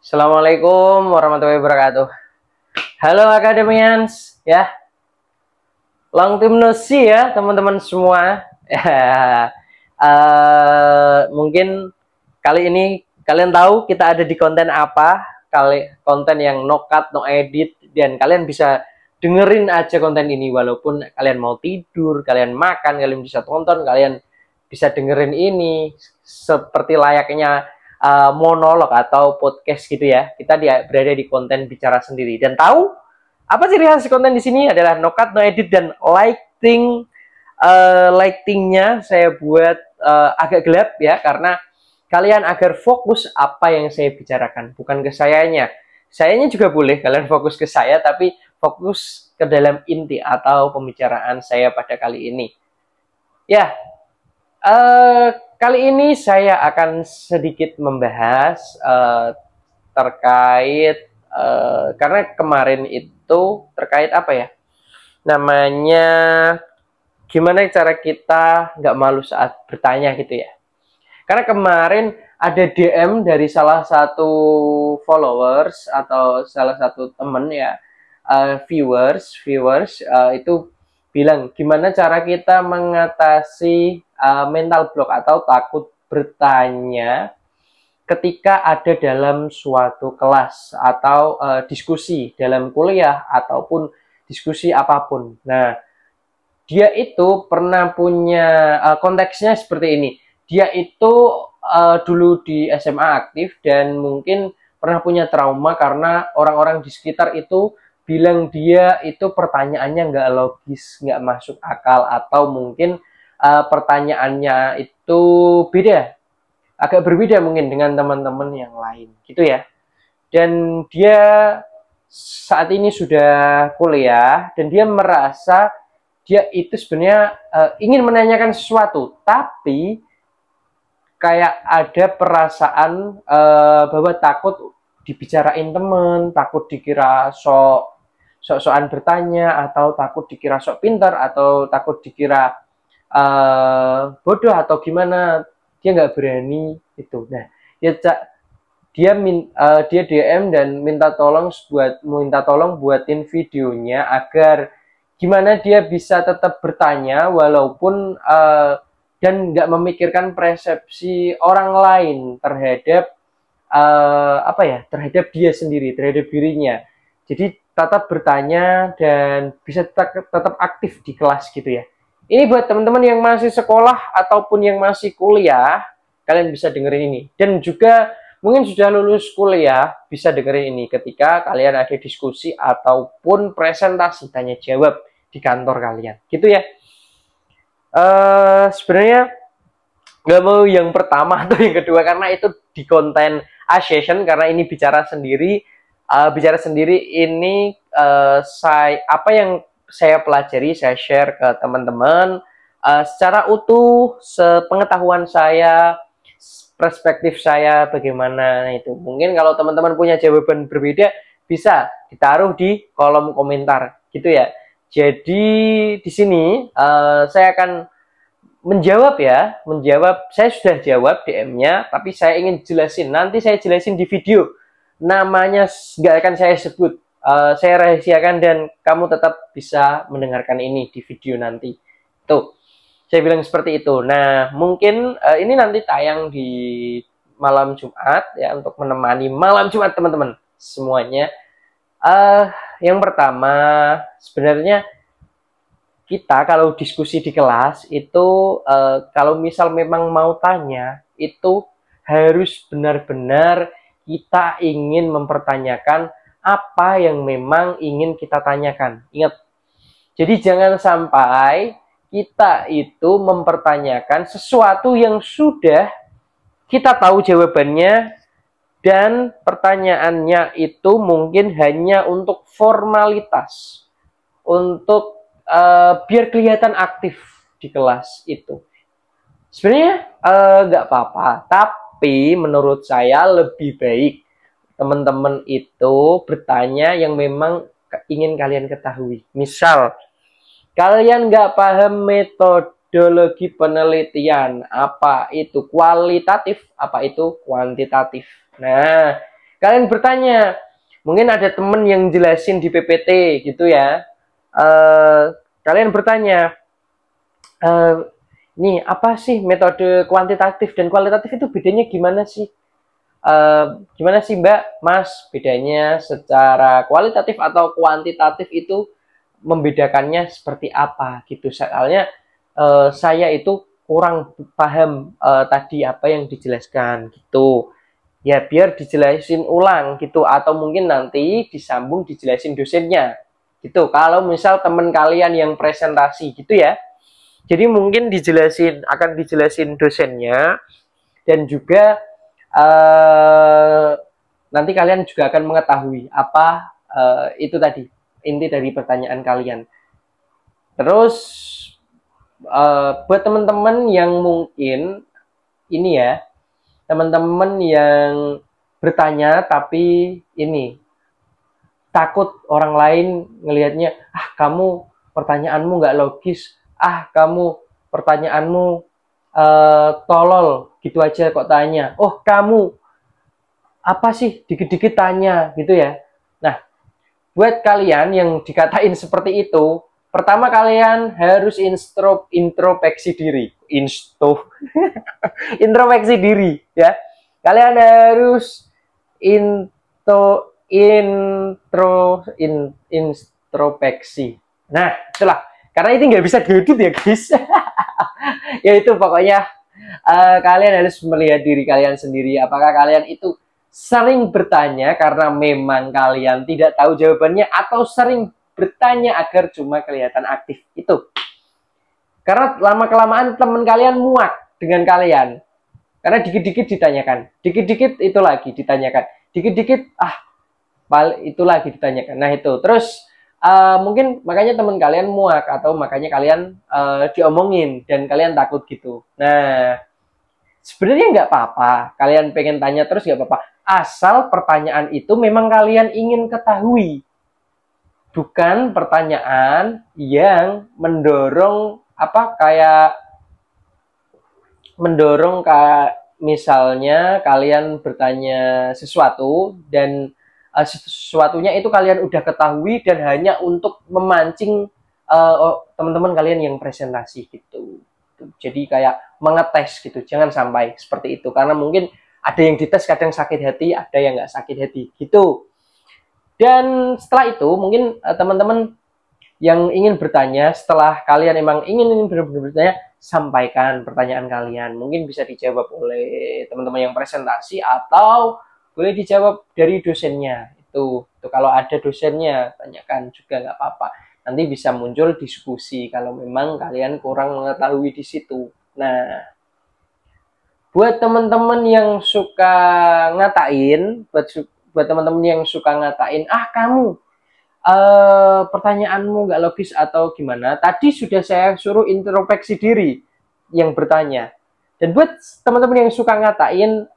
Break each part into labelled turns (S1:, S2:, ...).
S1: Assalamualaikum warahmatullahi wabarakatuh. Halo Academians, ya. Long time no see ya teman-teman semua. Mungkin kali ini kalian tahu kita ada di konten apa? Konten yang no cut, no edit, dan kalian bisa dengerin aja konten ini walaupun kalian mau tidur, kalian makan, kalian bisa tonton, kalian bisa dengerin ini seperti layaknya monolog atau podcast gitu ya. Kita berada di konten bicara sendiri dan tahu apa ciri khas konten di sini adalah no cut, no edit, dan lightingnya saya buat agak gelap ya, karena kalian agar fokus apa yang saya bicarakan, bukan ke sayanya. Sayanya juga boleh kalian fokus ke saya, tapi fokus ke dalam inti atau pembicaraan saya pada kali ini. Ya, kali ini saya akan sedikit membahas terkait karena kemarin itu terkait apa ya? Namanya gimana cara kita nggak malu saat bertanya gitu ya. Karena kemarin ada DM dari salah satu followers atau salah satu temen ya, viewers itu bilang gimana cara kita mengatasi mental block atau takut bertanya ketika ada dalam suatu kelas atau diskusi dalam kuliah ataupun diskusi apapun. Nah, dia itu pernah punya konteksnya seperti ini. Dia itu dulu di SMA aktif dan mungkin pernah punya trauma karena orang-orang di sekitar itu bilang dia itu pertanyaannya nggak logis, nggak masuk akal, atau mungkin pertanyaannya itu beda, agak berbeda mungkin dengan teman-teman yang lain gitu ya. Dan dia saat ini sudah kuliah dan dia merasa dia itu sebenarnya ingin menanyakan sesuatu, tapi kayak ada perasaan bahwa takut dibicarain temen, takut dikira sok-sokan bertanya, atau takut dikira sok pintar, atau takut dikira bodoh atau gimana, dia nggak berani itu. Nah, dia DM dan minta tolong buatin videonya agar gimana dia bisa tetap bertanya walaupun dan nggak memikirkan persepsi orang lain terhadap terhadap dia sendiri, terhadap dirinya. Jadi tetap bertanya dan bisa tetap aktif di kelas gitu ya. Ini buat teman-teman yang masih sekolah ataupun yang masih kuliah, kalian bisa dengerin ini. Dan juga mungkin sudah lulus kuliah, bisa dengerin ini ketika kalian ada diskusi ataupun presentasi tanya jawab di kantor kalian gitu ya. Sebenarnya nggak mau yang pertama atau yang kedua karena itu di konten session, karena ini bicara sendiri. Ini apa yang saya pelajari saya share ke teman-teman secara utuh, sepengetahuan saya, perspektif saya bagaimana itu. Mungkin kalau teman-teman punya jawaban berbeda bisa ditaruh di kolom komentar gitu ya. Jadi di sini saya akan menjawab. Saya sudah jawab DM-nya, tapi saya ingin jelasin. Nanti saya jelasin di video. Namanya nggak akan saya sebut. Saya rahasiakan dan kamu tetap bisa mendengarkan ini di video nanti. Tuh, saya bilang seperti itu. Nah, mungkin ini nanti tayang di malam Jumat ya, untuk menemani malam Jumat teman-teman semuanya. Yang pertama, sebenarnya kita kalau diskusi di kelas itu kalau misal memang mau tanya, itu harus benar-benar kita ingin mempertanyakan apa yang memang ingin kita tanyakan. Ingat, jadi jangan sampai kita itu mempertanyakan sesuatu yang sudah kita tahu jawabannya, dan pertanyaannya itu mungkin hanya untuk formalitas, untuk biar kelihatan aktif di kelas itu. Sebenarnya nggak apa-apa, tapi menurut saya lebih baik teman-teman itu bertanya yang memang ingin kalian ketahui. Misal kalian nggak paham metodologi penelitian, apa itu kualitatif, apa itu kuantitatif. Nah, Kalian bertanya, mungkin ada temen yang jelasin di PPT gitu ya. Kalian bertanya, nih apa sih metode kuantitatif dan kualitatif itu bedanya gimana sih? Gimana sih Mbak, Mas, bedanya secara kualitatif atau kuantitatif itu membedakannya seperti apa gitu. Soalnya saya itu kurang paham tadi apa yang dijelaskan gitu. Ya biar dijelasin ulang gitu, atau mungkin nanti disambung dijelasin dosennya gitu. Kalau misal teman kalian yang presentasi gitu ya, jadi mungkin akan dijelasin dosennya, dan juga nanti kalian juga akan mengetahui apa itu tadi inti dari pertanyaan kalian. Terus buat teman-teman yang mungkin ini ya, teman-teman yang bertanya tapi ini takut orang lain ngelihatnya, kamu pertanyaanmu nggak logis, kamu pertanyaanmu tolol gitu aja kok tanya, oh kamu apa sih dikit-dikit tanya gitu ya. Nah, buat kalian yang dikatain seperti itu, pertama kalian harus introspeksi diri, introspeksi diri ya. Kalian harus introspeksi. Nah, itulah. Karena itu nggak bisa diedit ya guys. Ya itu pokoknya kalian harus melihat diri kalian sendiri. Apakah kalian itu sering bertanya karena memang kalian tidak tahu jawabannya, atau sering bertanya agar cuma kelihatan aktif itu. Karena lama-kelamaan teman kalian muak dengan kalian. Karena dikit-dikit ditanyakan, dikit-dikit itu lagi ditanyakan, dikit-dikit itu lagi ditanyakan. Nah itu, terus mungkin makanya teman kalian muak, atau makanya kalian diomongin dan kalian takut gitu. Nah, sebenarnya nggak apa-apa, kalian pengen tanya terus nggak apa-apa, asal pertanyaan itu memang kalian ingin ketahui, bukan pertanyaan yang mendorong misalnya kalian bertanya sesuatu dan sesuatunya itu kalian udah ketahui dan hanya untuk memancing teman-teman kalian yang presentasi gitu. Jadi kayak mengetes gitu, jangan sampai seperti itu, karena mungkin ada yang dites kadang sakit hati, ada yang nggak sakit hati gitu. Dan setelah itu mungkin teman-teman yang ingin bertanya, setelah kalian emang ingin benar-benar bertanya, sampaikan pertanyaan kalian. Mungkin bisa dijawab oleh teman-teman yang presentasi, atau boleh dijawab dari dosennya. Itu kalau ada dosennya, tanyakan juga nggak apa-apa. Nanti bisa muncul diskusi kalau memang kalian kurang mengetahui di situ. Nah, buat teman-teman yang suka ngatain, buat teman-teman yang suka ngatain, kamu pertanyaanmu nggak logis atau gimana, tadi sudah saya suruh introspeksi diri yang bertanya. Dan buat teman-teman yang suka ngatain,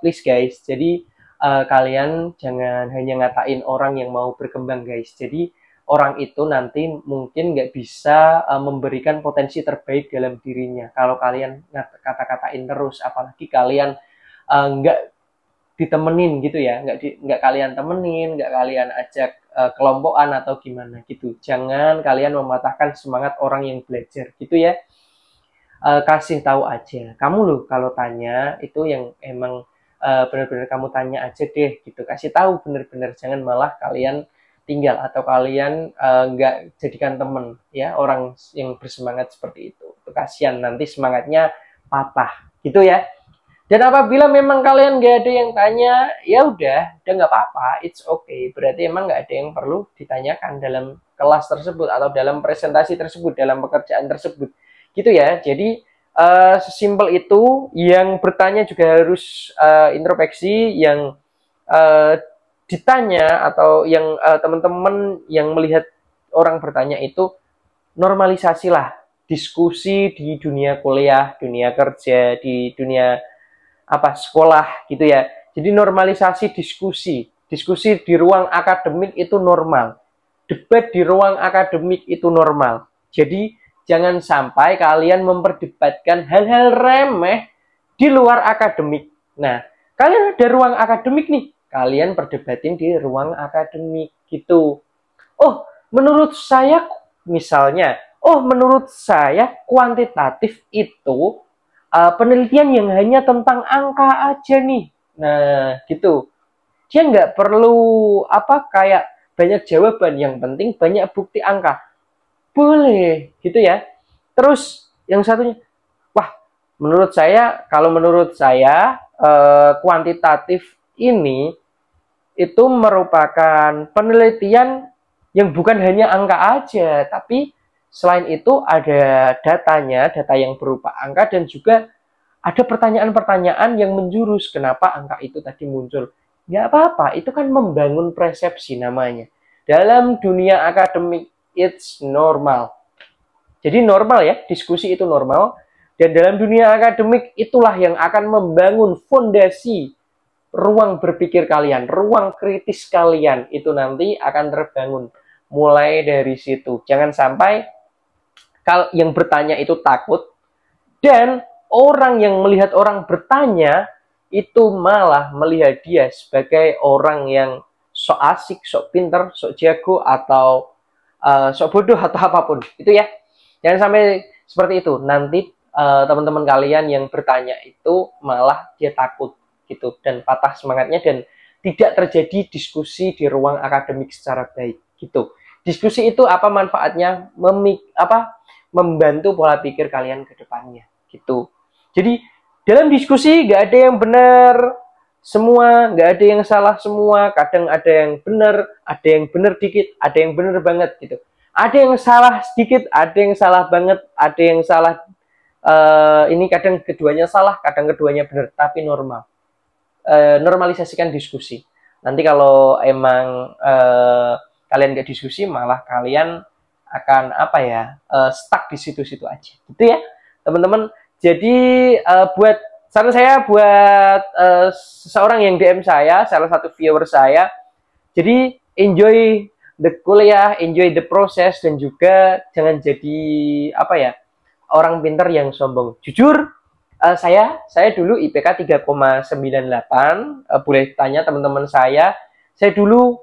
S1: please guys, jadi kalian jangan hanya ngatain orang yang mau berkembang guys. Jadi orang itu nanti mungkin nggak bisa memberikan potensi terbaik dalam dirinya kalau kalian kata-katain terus, apalagi kalian nggak ditemenin gitu ya, nggak kalian temenin, nggak kalian ajak kelompokan atau gimana gitu. Jangan kalian mematahkan semangat orang yang belajar gitu ya. Kasih tahu aja, kamu loh kalau tanya itu yang emang benar-benar kamu tanya aja deh gitu. Kasih tahu benar-benar, jangan malah kalian tinggal atau kalian nggak jadikan temen ya orang yang bersemangat seperti itu. Itu kasihan, nanti semangatnya patah gitu ya. Dan apabila memang kalian nggak ada yang tanya, ya udah nggak apa-apa, it's okay. Berarti emang nggak ada yang perlu ditanyakan dalam kelas tersebut atau dalam presentasi tersebut, dalam pekerjaan tersebut, gitu ya. Jadi sesimpel itu. Yang bertanya juga harus introspeksi, yang ditanya atau yang teman-teman yang melihat orang bertanya itu normalisasilah diskusi di dunia kuliah, dunia kerja, di dunia sekolah gitu ya. Jadi normalisasi diskusi di ruang akademik itu normal, debat di ruang akademik itu normal. Jadi jangan sampai kalian memperdebatkan hal-hal remeh di luar akademik. Nah, kalian ada ruang akademik nih, kalian perdebatin di ruang akademik gitu. Oh, menurut saya misalnya, menurut saya kuantitatif itu penelitian yang hanya tentang angka aja nih. Nah, gitu. Dia nggak perlu kayak banyak jawaban, yang penting banyak bukti angka. Boleh, gitu ya. Terus yang satunya, wah, kalau menurut saya kuantitatif ini itu merupakan penelitian yang bukan hanya angka aja, tapi selain itu ada datanya, data yang berupa angka, dan juga ada pertanyaan-pertanyaan yang menjurus kenapa angka itu tadi muncul. Nggak apa-apa, itu kan membangun persepsi namanya. Dalam dunia akademik, it's normal. Jadi normal ya, diskusi itu normal. Dan dalam dunia akademik, itulah yang akan membangun fondasi ruang berpikir kalian, ruang kritis kalian itu nanti akan terbangun mulai dari situ. Jangan sampai yang bertanya itu takut, dan orang yang melihat orang bertanya itu malah melihat dia sebagai orang yang sok asik, sok pinter, sok jago, atau sok bodoh atau apapun. Itu ya. Jangan sampai seperti itu. Nanti teman-teman kalian yang bertanya itu malah dia takut gitu dan patah semangatnya, dan tidak terjadi diskusi di ruang akademik secara baik gitu. Diskusi itu apa manfaatnya? Membantu pola pikir kalian ke depannya gitu. Jadi dalam diskusi nggak ada yang benar semua, nggak ada yang salah semua. Kadang ada yang benar dikit, ada yang benar banget gitu. Ada yang salah sedikit, ada yang salah banget, ada yang salah ini kadang keduanya salah, kadang keduanya benar, tapi normal. Normalisasikan diskusi. Nanti kalau emang kalian gak diskusi, malah kalian akan stuck di situ-situ aja, gitu ya teman-teman. Jadi buat saran saya buat seseorang yang DM saya, salah satu viewer saya, jadi enjoy the kuliah, enjoy the process, dan juga jangan jadi orang pintar yang sombong. Jujur, saya dulu IPK 3,98. Boleh tanya teman-teman saya dulu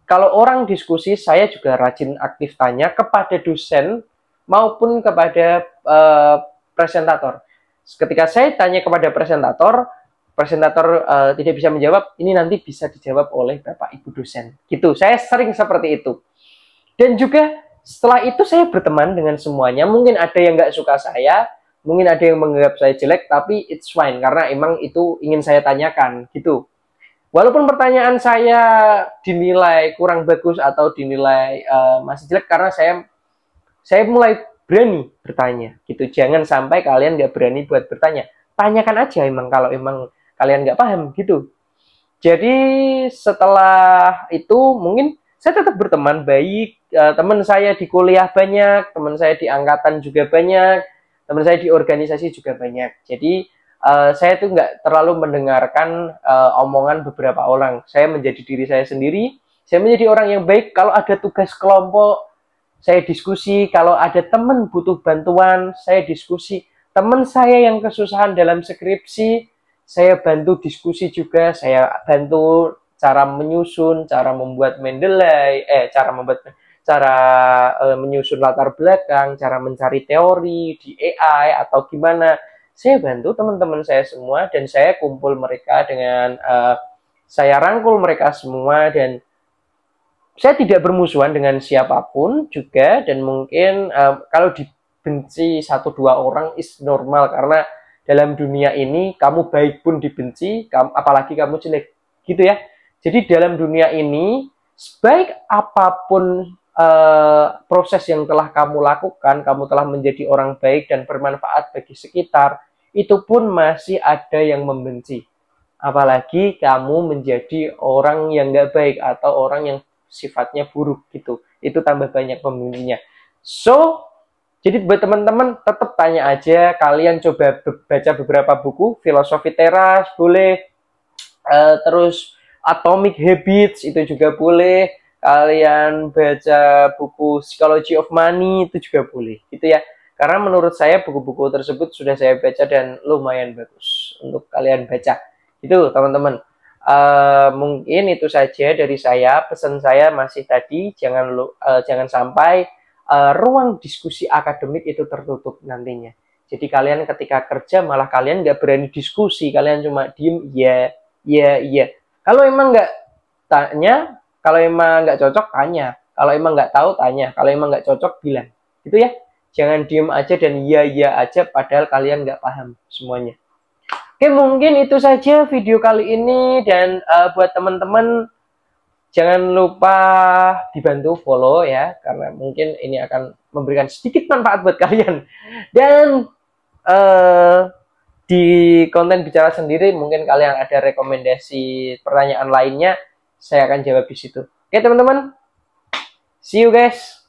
S1: kalau orang diskusi, saya juga rajin aktif tanya kepada dosen maupun kepada presentator. Ketika saya tanya kepada presentator tidak bisa menjawab, ini nanti bisa dijawab oleh Bapak Ibu dosen. Gitu, saya sering seperti itu. Dan juga setelah itu saya berteman dengan semuanya. Mungkin ada yang nggak suka saya, mungkin ada yang menganggap saya jelek, tapi it's fine, karena emang itu ingin saya tanyakan, gitu. Walaupun pertanyaan saya dinilai kurang bagus atau dinilai masih jelek, karena saya mulai berani bertanya, gitu. Jangan sampai kalian nggak berani buat bertanya. Tanyakan aja kalau emang kalian nggak paham, gitu. Jadi setelah itu mungkin saya tetap berteman baik. Teman saya di kuliah banyak, teman saya di angkatan juga banyak, teman saya di organisasi juga banyak. Jadi saya tuh nggak terlalu mendengarkan omongan beberapa orang. Saya menjadi diri saya sendiri. Saya menjadi orang yang baik. Kalau ada tugas kelompok, saya diskusi. Kalau ada teman butuh bantuan, saya diskusi. Teman saya yang kesusahan dalam skripsi, saya bantu diskusi juga. Saya bantu cara menyusun, cara membuat Mendeley, menyusun latar belakang, cara mencari teori di AI atau gimana. Saya bantu teman-teman saya semua, dan saya kumpul mereka dengan saya rangkul mereka semua, dan saya tidak bermusuhan dengan siapapun juga. Dan mungkin kalau dibenci 1-2 orang is normal, karena dalam dunia ini kamu baik pun dibenci, apalagi kamu jelek, gitu ya. Jadi dalam dunia ini, sebaik apapun proses yang telah kamu lakukan, kamu telah menjadi orang baik dan bermanfaat bagi sekitar, itu pun masih ada yang membenci. Apalagi kamu menjadi orang yang nggak baik atau orang yang sifatnya buruk, gitu. Itu tambah banyak pembencinya. So, jadi buat teman-teman tetap tanya aja. Kalian coba baca beberapa buku, filosofi teras boleh, terus Atomic Habits itu juga boleh. Kalian baca buku Psychology of Money itu juga boleh, gitu ya. Karena menurut saya buku-buku tersebut sudah saya baca dan lumayan bagus untuk kalian baca. Itu teman-teman. Mungkin itu saja dari saya. Pesan saya masih tadi, jangan sampai ruang diskusi akademik itu tertutup nantinya. Jadi kalian ketika kerja malah kalian nggak berani diskusi, kalian cuma diem, iya. Kalau emang nggak tanya, kalau emang nggak cocok tanya, kalau emang nggak tahu tanya, kalau emang nggak cocok bilang, gitu ya. Jangan diem aja dan iya aja padahal kalian nggak paham semuanya. Oke, mungkin itu saja video kali ini, dan buat teman-teman jangan lupa dibantu follow ya, karena mungkin ini akan memberikan sedikit manfaat buat kalian. Dan di konten bicara sendiri mungkin kalian ada rekomendasi pertanyaan lainnya, saya akan jawab di situ. Oke teman-teman, see you guys.